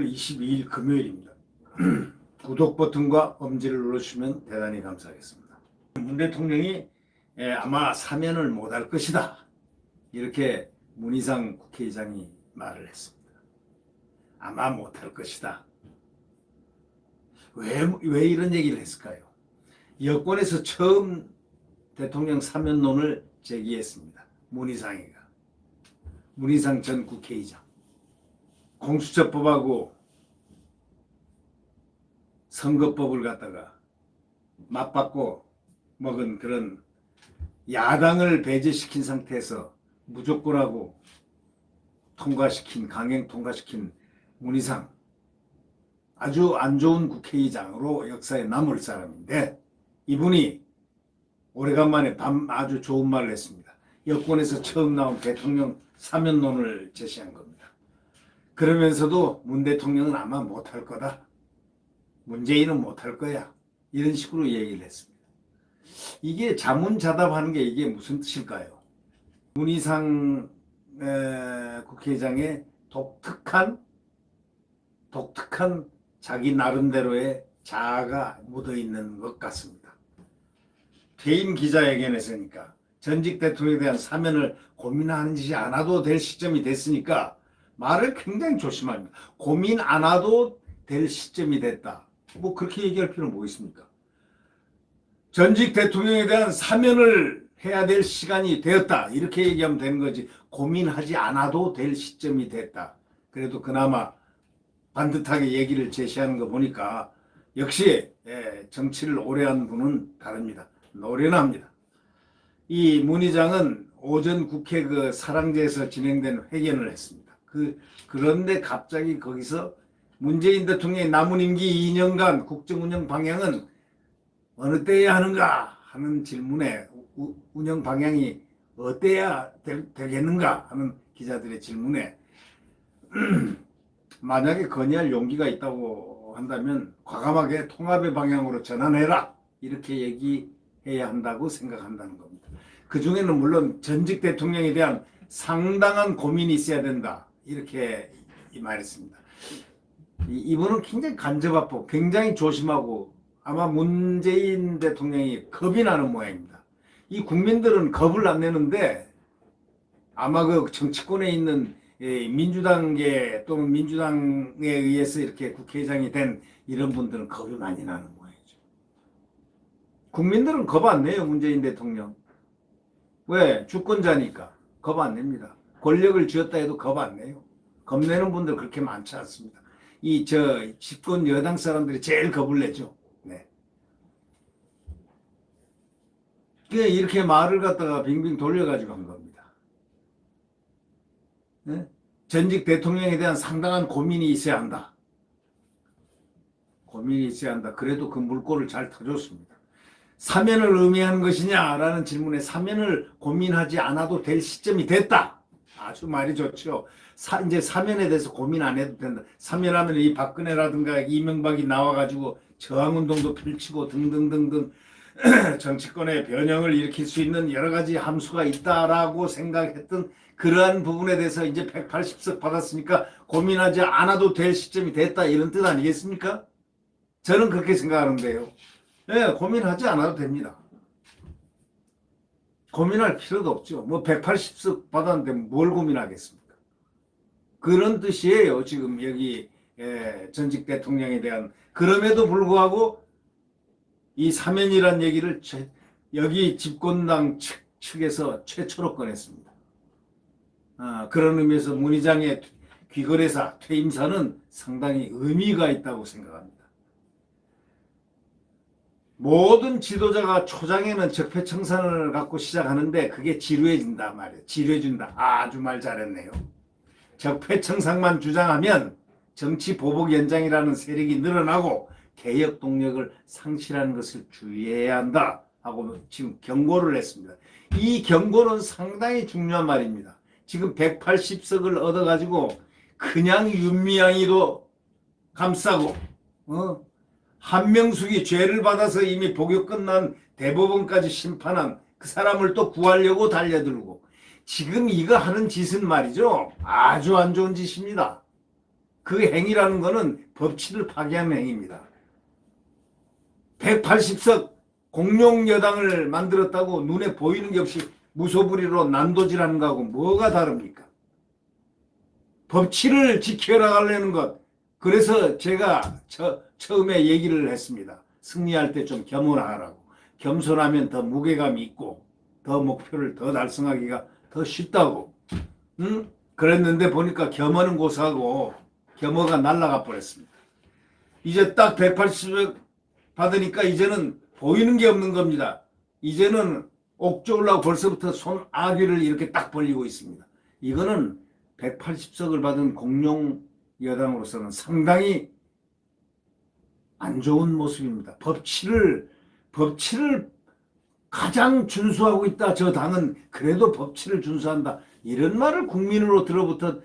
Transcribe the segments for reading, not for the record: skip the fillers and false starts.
5월 22일 금요일입니다. 구독 버튼과 엄지를 눌러주시면 대단히 감사하겠습니다. 문 대통령이 아마 사면을 못할 것이다, 이렇게 문희상 국회의장이 말을 했습니다. 아마 못할 것이다. 왜 이런 얘기를 했을까요? 여권에서 처음 대통령 사면론을 제기했습니다. 문희상 전 국회의장. 공수처법하고 선거법을 갖다가 맞받고 먹은 그런 야당을 배제시킨 상태에서 무조건하고 강행 통과시킨 문희상, 아주 안 좋은 국회의장으로 역사에 남을 사람인데, 이분이 오래간만에 아주 좋은 말을 했습니다. 여권에서 처음 나온 대통령 사면론을 제시한 겁니다. 그러면서도 문 대통령은 아마 못할 거다, 문재인은 못할 거야, 이런 식으로 얘기를 했습니다. 이게 자문자답하는 게 이게 무슨 뜻일까요? 문희상 국회의장의 독특한 자기 나름대로의 자아가 묻어있는 것 같습니다. 퇴임 기자회견에서니까 전직 대통령에 대한 사면을 고민하지 않아도 될 시점이 됐으니까 말을 굉장히 조심합니다. 고민 안 해도 될 시점이 됐다, 뭐 그렇게 얘기할 필요는 뭐 있습니까? 전직 대통령에 대한 사면을 해야 될 시간이 되었다, 이렇게 얘기하면 되는 거지, 고민하지 않아도 될 시점이 됐다. 그래도 그나마 반듯하게 얘기를 제시하는 거 보니까 역시 정치를 오래 한 분은 다릅니다. 노련합니다. 이 문 의장은 오전 국회 그 사랑제에서 진행된 회견을 했습니다. 그런데 갑자기 거기서 문재인 대통령의 남은 임기 2년간 국정운영 방향은 어느 때야 하는가 하는 질문에, 운영 방향이 어때야 되겠는가 하는 기자들의 질문에 만약에 건의할 용기가 있다고 한다면 과감하게 통합의 방향으로 전환해라, 이렇게 얘기해야 한다고 생각한다는 겁니다. 그 중에는 물론 전직 대통령에 대한 상당한 고민이 있어야 된다, 이렇게 말했습니다. 이분은 굉장히 간접하고 굉장히 조심하고 아마 문재인 대통령이 겁이 나는 모양입니다. 이 국민들은 겁을 안 내는데 아마 그 정치권에 있는 민주당계 또는 민주당에 의해서 이렇게 국회의장이 된 이런 분들은 겁이 많이 나는 모양이죠. 국민들은 겁 안 내요, 문재인 대통령. 왜? 주권자니까 겁 안 냅니다. 권력을 쥐었다 해도 겁 안 내요. 겁내는 분들 그렇게 많지 않습니다. 집권 여당 사람들이 제일 겁을 내죠. 네. 이렇게 말을 갖다가 빙빙 돌려가지고 한 겁니다. 네? 전직 대통령에 대한 상당한 고민이 있어야 한다. 고민이 있어야 한다. 그래도 그 물꼬를 잘 터줬습니다. 사면을 의미하는 것이냐라는 질문에 사면을 고민하지 않아도 될 시점이 됐다. 아주 말이 좋죠. 이제 사면에 대해서 고민 안 해도 된다. 사면하면 이 박근혜라든가 이명박이 나와가지고 저항운동도 펼치고 등등등등 정치권의 변형을 일으킬 수 있는 여러 가지 함수가 있다라고 생각했던 그러한 부분에 대해서 이제 180석 받았으니까 고민하지 않아도 될 시점이 됐다, 이런 뜻 아니겠습니까? 저는 그렇게 생각하는데요. 네, 고민하지 않아도 됩니다. 고민할 필요도 없죠. 뭐 180석 받았는데 뭘 고민하겠습니까? 그런 뜻이에요, 지금 여기 전직 대통령에 대한. 그럼에도 불구하고 이 사면이란 얘기를 여기 집권당 측에서 최초로 꺼냈습니다. 그런 의미에서 문 의장의 귀거래사, 퇴임사는 상당히 의미가 있다고 생각합니다. 모든 지도자가 초장에는 적폐청산을 갖고 시작하는데 그게 지루해진다 말이에요. 지루해진다. 아주 말 잘했네요. 적폐청산만 주장하면 정치 보복 연장이라는 세력이 늘어나고 개혁 동력을 상실하는 것을 주의해야 한다 하고 지금 경고를 했습니다. 이 경고는 상당히 중요한 말입니다. 지금 180석을 얻어가지고 그냥 윤미향이도 감싸고 한명숙이 죄를 받아서 이미 복역 끝난 대법원까지 심판한 그 사람을 또 구하려고 달려들고, 지금 이거 하는 짓은 말이죠, 아주 안 좋은 짓입니다. 그 행위라는 거는 법치를 파괴하는 행위입니다. 180석 공룡 여당을 만들었다고 눈에 보이는 게 없이 무소불위로 난도질하는 거하고 뭐가 다릅니까? 법치를 지켜나가려는 것. 그래서 제가 처음에 얘기를 했습니다. 승리할 때 좀 겸손하라고. 겸손하면 더 무게감이 있고 더 목표를 더 달성하기가 더 쉽다고. 그랬는데 보니까 겸허는 고사하고 겸허가 날아가 버렸습니다. 이제 딱 180억 받으니까 이제는 보이는 게 없는 겁니다. 이제는 옥조으려고 벌써부터 손아귀를 이렇게 딱 벌리고 있습니다. 이거는 180석을 받은 공룡 여당으로서는 상당히 안 좋은 모습입니다. 법치를 가장 준수하고 있다. 저 당은 그래도 법치를 준수한다. 이런 말을 국민으로부터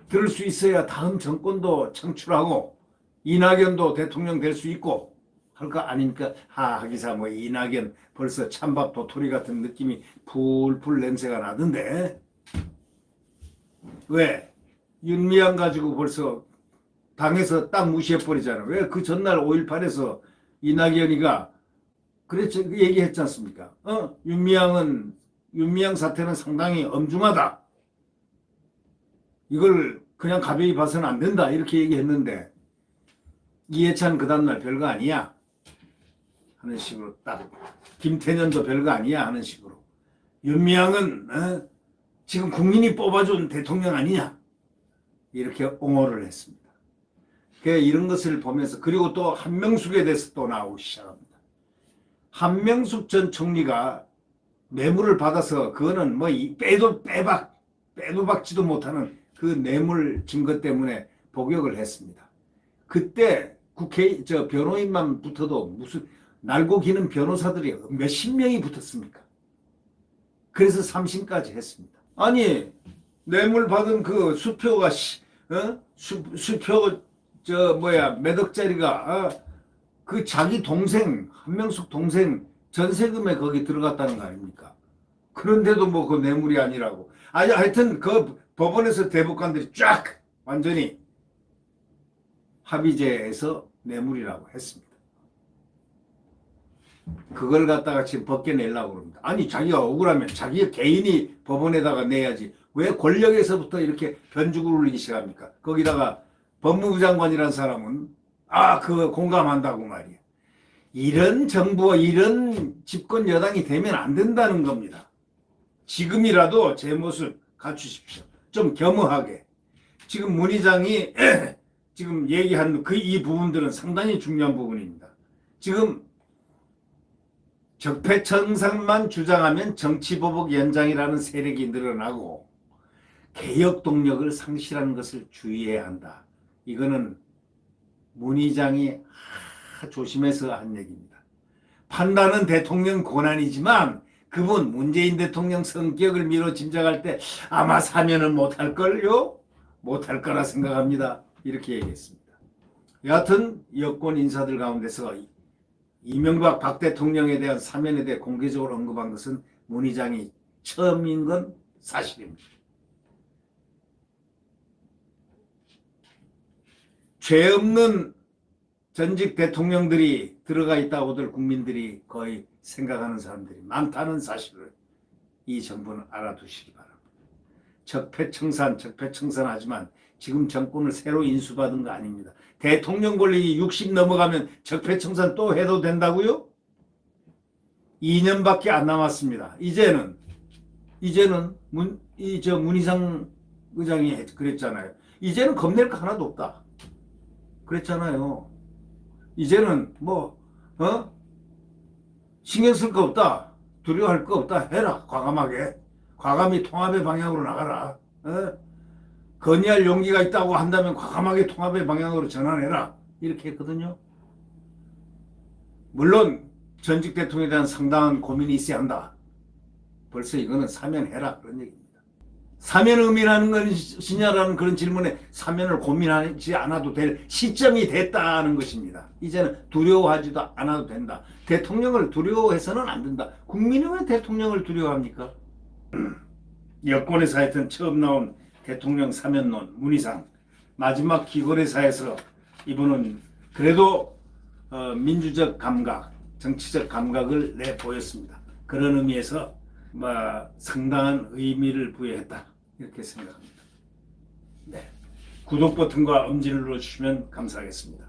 들을 수 있어야 다음 정권도 창출하고 이낙연도 대통령 될 수 있고 할 거 아닙니까? 하기사 뭐 이낙연 벌써 찬밥 도토리 같은 느낌이 풀풀 냄새가 나던데 왜? 윤미향 가지고 벌써 당에서 딱 무시해버리잖아. 왜? 그 전날 5.18에서 이낙연이가 그랬죠. 얘기했지 않습니까? 윤미향 사태는 상당히 엄중하다. 이걸 그냥 가벼이 봐서는 안 된다. 이렇게 얘기했는데 이해찬 그 다음날 별거 아니야 하는 식으로 딱 김태년도 별거 아니야 하는 식으로 윤미향은 지금 국민이 뽑아준 대통령 아니냐 이렇게 옹호를 했습니다. 이런 것을 보면서 그리고 또 한명숙에 대해서 또 나오기 시작합니다. 한명숙 전 총리가 뇌물을 받아서 그거는 뭐 빼도 박지도 못하는 그 뇌물 증거 때문에 복역을 했습니다. 그때 변호인만 붙어도 무슨 날고 기는 변호사들이 몇십 명이 붙었습니까? 그래서 3심까지 했습니다. 아니 뇌물 받은 그 수표가 수표 몇 억짜리가 그 자기 동생 한명숙 동생 전세금에 거기 들어갔다는 거 아닙니까? 그런데도 뭐 그 뇌물이 아니라고. 아니 하여튼 그 법원에서 대법관들이 쫙 완전히 합의제에서 뇌물이라고 했습니다. 그걸 갖다가 지금 벗겨내려고 그럽니다. 아니 자기가 억울하면 자기 개인이 법원에다가 내야지 왜 권력에서부터 이렇게 변죽을 울리기 시작합니까? 거기다가 법무부 장관이라는 사람은 그거 공감한다고 말이에요. 이런 정부와 이런 집권 여당이 되면 안 된다는 겁니다. 지금이라도 제 모습 갖추십시오. 좀 겸허하게. 지금 문 의장이 지금 얘기한 이 부분들은 상당히 중요한 부분입니다. 지금 적폐청산만 주장하면 정치보복 연장이라는 세력이 늘어나고 개혁 동력을 상실하는 것을 주의해야 한다. 이거는 문 의장이 조심해서 한 얘기입니다. 판단은 대통령 권한이지만 그분 문재인 대통령 성격을 미뤄 짐작할 때 아마 사면은 못할걸요? 못할 거라 생각합니다. 이렇게 얘기했습니다. 여하튼 여권 인사들 가운데서 이명박 박 대통령에 대한 사면에 대해 공개적으로 언급한 것은 문 의장이 처음인 건 사실입니다. 죄 없는 전직 대통령들이 들어가 있다고들 국민들이 거의 생각하는 사람들이 많다는 사실을 이 정부는 알아두시기 바랍니다. 적폐청산하지만 지금 정권을 새로 인수받은 거 아닙니다. 대통령 권력이 60 넘어가면 적폐청산 또 해도 된다고요? 2년밖에 안 남았습니다. 이제는 문 의장 의장이 그랬잖아요. 이제는 겁낼 거 하나도 없다. 그랬잖아요. 이제는 신경 쓸 거 없다. 두려워할 거 없다. 해라. 과감히 통합의 방향으로 나가라. 건의할 용기가 있다고 한다면 과감하게 통합의 방향으로 전환해라. 이렇게 했거든요. 물론 전직 대통령에 대한 상당한 고민이 있어야 한다. 벌써 이거는 사면해라. 그런 얘기입니다. 사면 의미라는 것이냐라는 그런 질문에 사면을 고민하지 않아도 될 시점이 됐다는 것입니다. 이제는 두려워하지도 않아도 된다. 대통령을 두려워해서는 안 된다. 국민이 왜 대통령을 두려워합니까? 여권에서 하여튼 처음 나온 대통령 사면론 문의상 마지막 기거래사에서 이분은 그래도 민주적 감각, 정치적 감각을 내보였습니다. 그런 의미에서 상당한 의미를 부여했다 이렇게 생각합니다. 네. 구독 버튼과 엄지를 눌러주시면 감사하겠습니다.